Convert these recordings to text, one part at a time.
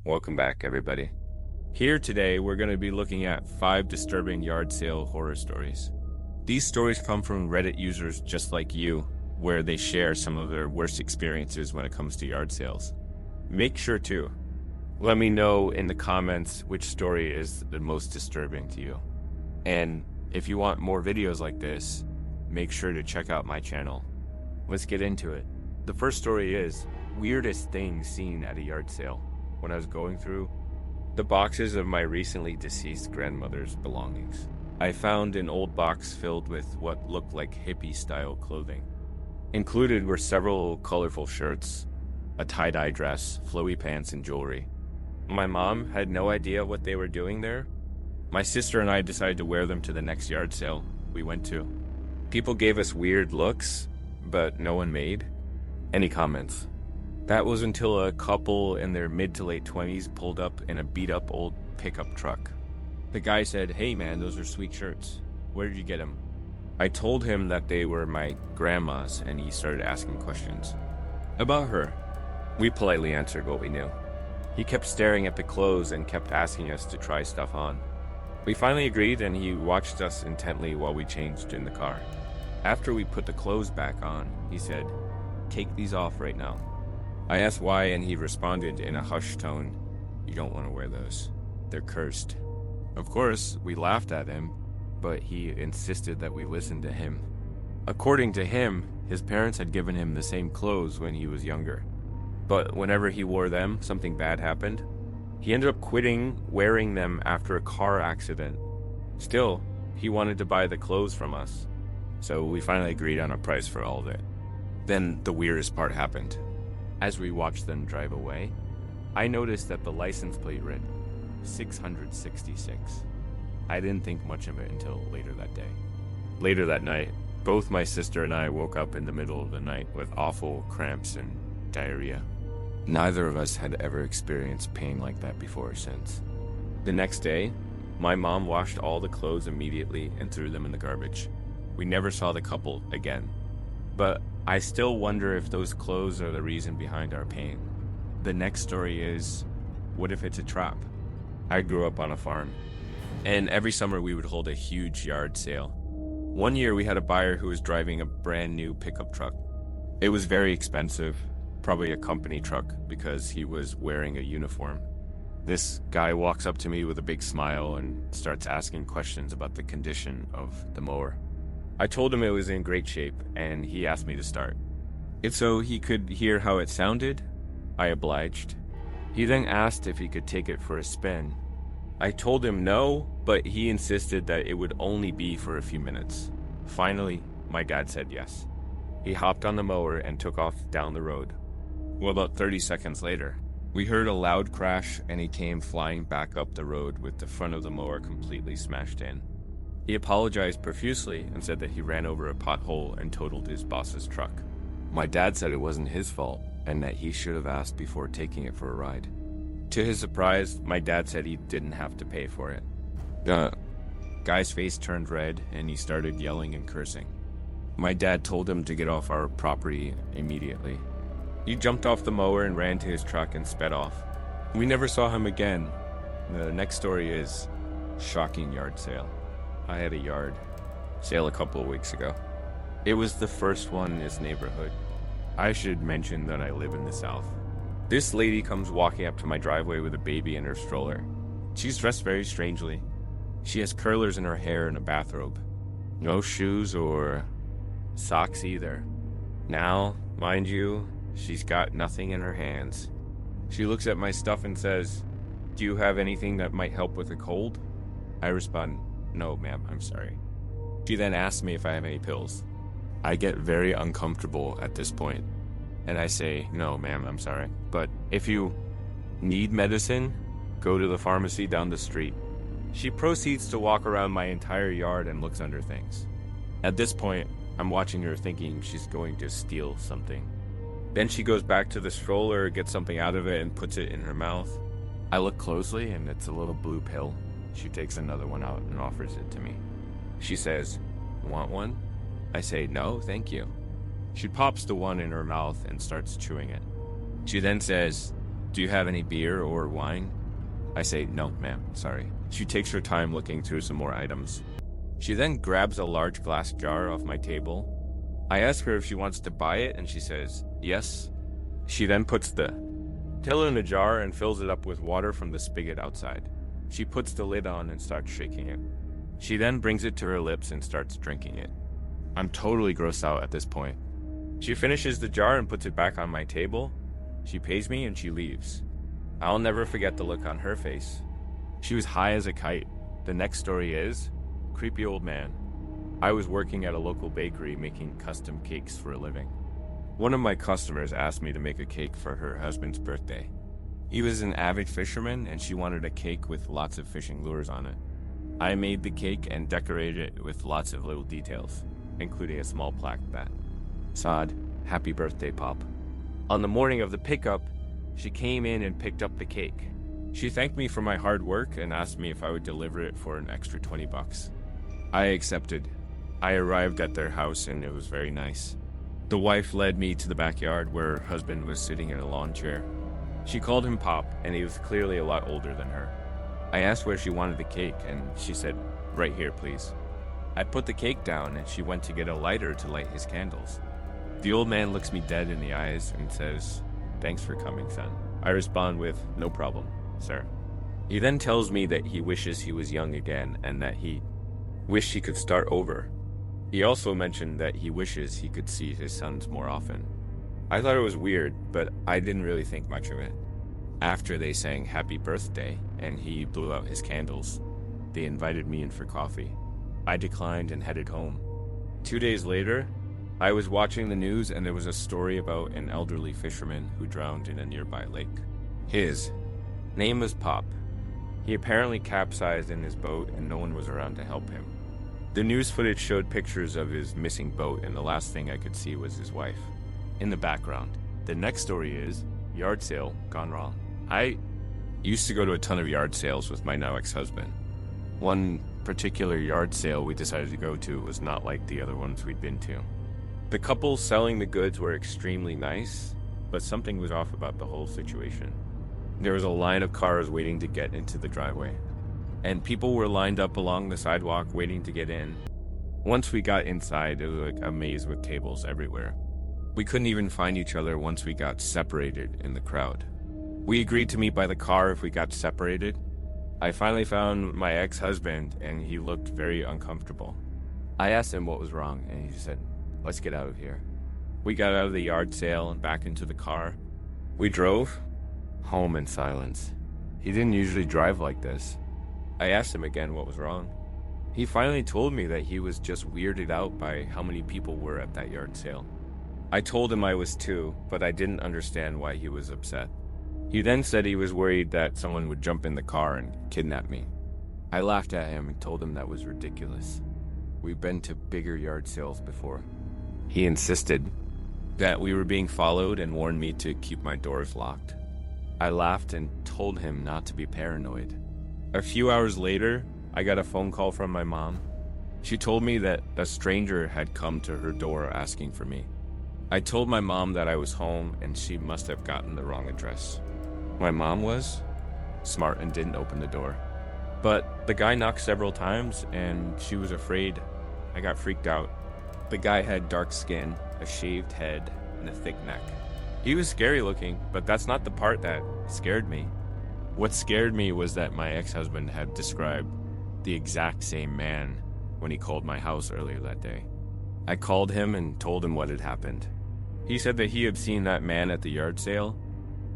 Welcome back, everybody. Here today, we're going to be looking at 5 disturbing yard sale horror stories. These stories come from Reddit users just like you, where they share some of their worst experiences when it comes to yard sales. Make sure to let me know in the comments which story is the most disturbing to you. And if you want more videos like this, make sure to check out my channel. Let's get into it. The first story is weirdest thing seen at a yard sale. When I was going through the boxes of my recently deceased grandmother's belongings, I found an old box filled with what looked like hippie-style clothing. Included were several colorful shirts, a tie-dye dress, flowy pants, and jewelry. My mom had no idea what they were doing there. My sister and I decided to wear them to the next yard sale we went to. People gave us weird looks, but no one made any comments. That was until a couple in their mid to late 20s pulled up in a beat-up old pickup truck. The guy said, "Hey man, those are sweet shirts. Where did you get them?" I told him that they were my grandma's, and he started asking questions about her. We politely answered what we knew. He kept staring at the clothes and kept asking us to try stuff on. We finally agreed, and he watched us intently while we changed in the car. After we put the clothes back on, he said, "Take these off right now." I asked why, and he responded in a hushed tone, "You don't want to wear those. They're cursed." Of course, we laughed at him, but he insisted that we listen to him. According to him, his parents had given him the same clothes when he was younger. But whenever he wore them, something bad happened. He ended up quitting wearing them after a car accident. Still, he wanted to buy the clothes from us, so we finally agreed on a price for all of it. Then the weirdest part happened. As we watched them drive away, I noticed that the license plate read 666. I didn't think much of it until later that day. Later that night, both my sister and I woke up in the middle of the night with awful cramps and diarrhea. Neither of us had ever experienced pain like that before or since. The next day, my mom washed all the clothes immediately and threw them in the garbage. We never saw the couple again. But I still wonder if those clothes are the reason behind our pain. The next story is, what if it's a trap? I grew up on a farm, and every summer we would hold a huge yard sale. One year we had a buyer who was driving a brand new pickup truck. It was very expensive, probably a company truck because he was wearing a uniform. This guy walks up to me with a big smile and starts asking questions about the condition of the mower. I told him it was in great shape, and he asked me to start. If so, he could hear how it sounded. I obliged. He then asked if he could take it for a spin. I told him no, but he insisted that it would only be for a few minutes. Finally, my dad said yes. He hopped on the mower and took off down the road. Well, about 30 seconds later, we heard a loud crash, and he came flying back up the road with the front of the mower completely smashed in. He apologized profusely and said that he ran over a pothole and totaled his boss's truck. My dad said it wasn't his fault and that he should have asked before taking it for a ride. To his surprise, my dad said he didn't have to pay for it. The guy's face turned red and he started yelling and cursing. My dad told him to get off our property immediately. He jumped off the mower and ran to his truck and sped off. We never saw him again. The next story is shocking yard sale. I had a yard sale a couple of weeks ago. It was the first one in this neighborhood. I should mention that I live in the South. This lady comes walking up to my driveway with a baby in her stroller. She's dressed very strangely. She has curlers in her hair and a bathrobe. No shoes or socks either. Now, mind you, she's got nothing in her hands. She looks at my stuff and says, "Do you have anything that might help with a cold?" I respond, "No, ma'am, I'm sorry." She then asks me if I have any pills. I get very uncomfortable at this point, and I say, "No, ma'am, I'm sorry. But if you need medicine, go to the pharmacy down the street." She proceeds to walk around my entire yard and looks under things. At this point, I'm watching her thinking she's going to steal something. Then she goes back to the stroller, gets something out of it, and puts it in her mouth. I look closely, and it's a little blue pill. She takes another one out and offers it to me. She says, "Want one?" I say, "No, thank you." She pops the one in her mouth and starts chewing it. She then says, "Do you have any beer or wine?" I say, "No, ma'am, sorry." She takes her time looking through some more items. She then grabs a large glass jar off my table. I ask her if she wants to buy it, and she says, "Yes." She then puts the till in a jar and fills it up with water from the spigot outside. She puts the lid on and starts shaking it. She then brings it to her lips and starts drinking it. I'm totally grossed out at this point. She finishes the jar and puts it back on my table. She pays me and she leaves. I'll never forget the look on her face. She was high as a kite. The next story is, creepy old man. I was working at a local bakery making custom cakes for a living. One of my customers asked me to make a cake for her husband's birthday. He was an avid fisherman and she wanted a cake with lots of fishing lures on it. I made the cake and decorated it with lots of little details, including a small plaque that said, "Happy birthday, Pop." On the morning of the pickup, she came in and picked up the cake. She thanked me for my hard work and asked me if I would deliver it for an extra $20. I accepted. I arrived at their house and it was very nice. The wife led me to the backyard where her husband was sitting in a lawn chair. She called him Pop, and he was clearly a lot older than her. I asked where she wanted the cake, and she said, "Right here, please." I put the cake down, and she went to get a lighter to light his candles. The old man looks me dead in the eyes and says, "Thanks for coming, son." I respond with, "No problem, sir." He then tells me that he wishes he was young again and that he wished he could start over. He also mentioned that he wishes he could see his sons more often. I thought it was weird, but I didn't really think much of it. After they sang happy birthday and he blew out his candles, they invited me in for coffee. I declined and headed home. 2 days later, I was watching the news and there was a story about an elderly fisherman who drowned in a nearby lake. His name was Pop. He apparently capsized in his boat and no one was around to help him. The news footage showed pictures of his missing boat and the last thing I could see was his wife. In the background. The next story is yard sale gone wrong. I used to go to a ton of yard sales with my now ex-husband. One particular yard sale we decided to go to was not like the other ones we'd been to. The couple selling the goods were extremely nice, but something was off about the whole situation. There was a line of cars waiting to get into the driveway, and people were lined up along the sidewalk waiting to get in. Once we got inside, it was like a maze with tables everywhere. We couldn't even find each other once we got separated in the crowd. We agreed to meet by the car if we got separated. I finally found my ex-husband, and he looked very uncomfortable. I asked him what was wrong, and he said, "Let's get out of here." We got out of the yard sale and back into the car. We drove home in silence. He didn't usually drive like this. I asked him again what was wrong. He finally told me that he was just weirded out by how many people were at that yard sale. I told him I was too, but I didn't understand why he was upset. He then said he was worried that someone would jump in the car and kidnap me. I laughed at him and told him that was ridiculous. We've been to bigger yard sales before. He insisted that we were being followed and warned me to keep my doors locked. I laughed and told him not to be paranoid. A few hours later, I got a phone call from my mom. She told me that a stranger had come to her door asking for me. I told my mom that I was home and she must have gotten the wrong address. My mom was smart and didn't open the door. But the guy knocked several times and she was afraid. I got freaked out. The guy had dark skin, a shaved head, and a thick neck. He was scary looking, but that's not the part that scared me. What scared me was that my ex-husband had described the exact same man when he called my house earlier that day. I called him and told him what had happened. He said that he had seen that man at the yard sale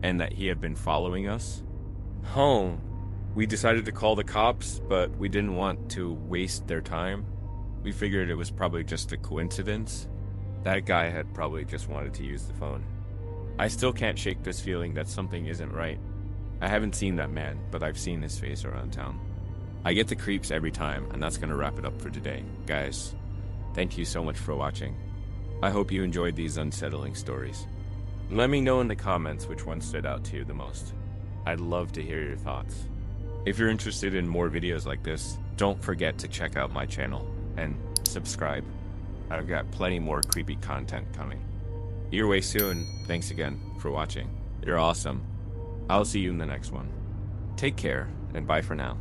and that he had been following us home. We decided to call the cops, but we didn't want to waste their time. We figured it was probably just a coincidence. That guy had probably just wanted to use the phone. I still can't shake this feeling that something isn't right. I haven't seen that man, but I've seen his face around town. I get the creeps every time, and that's going to wrap it up for today. Guys, thank you so much for watching. I hope you enjoyed these unsettling stories. Let me know in the comments which one stood out to you the most. I'd love to hear your thoughts. If you're interested in more videos like this, don't forget to check out my channel and subscribe. I've got plenty more creepy content coming. Your way soon. Thanks again for watching. You're awesome. I'll see you in the next one. Take care, and bye for now.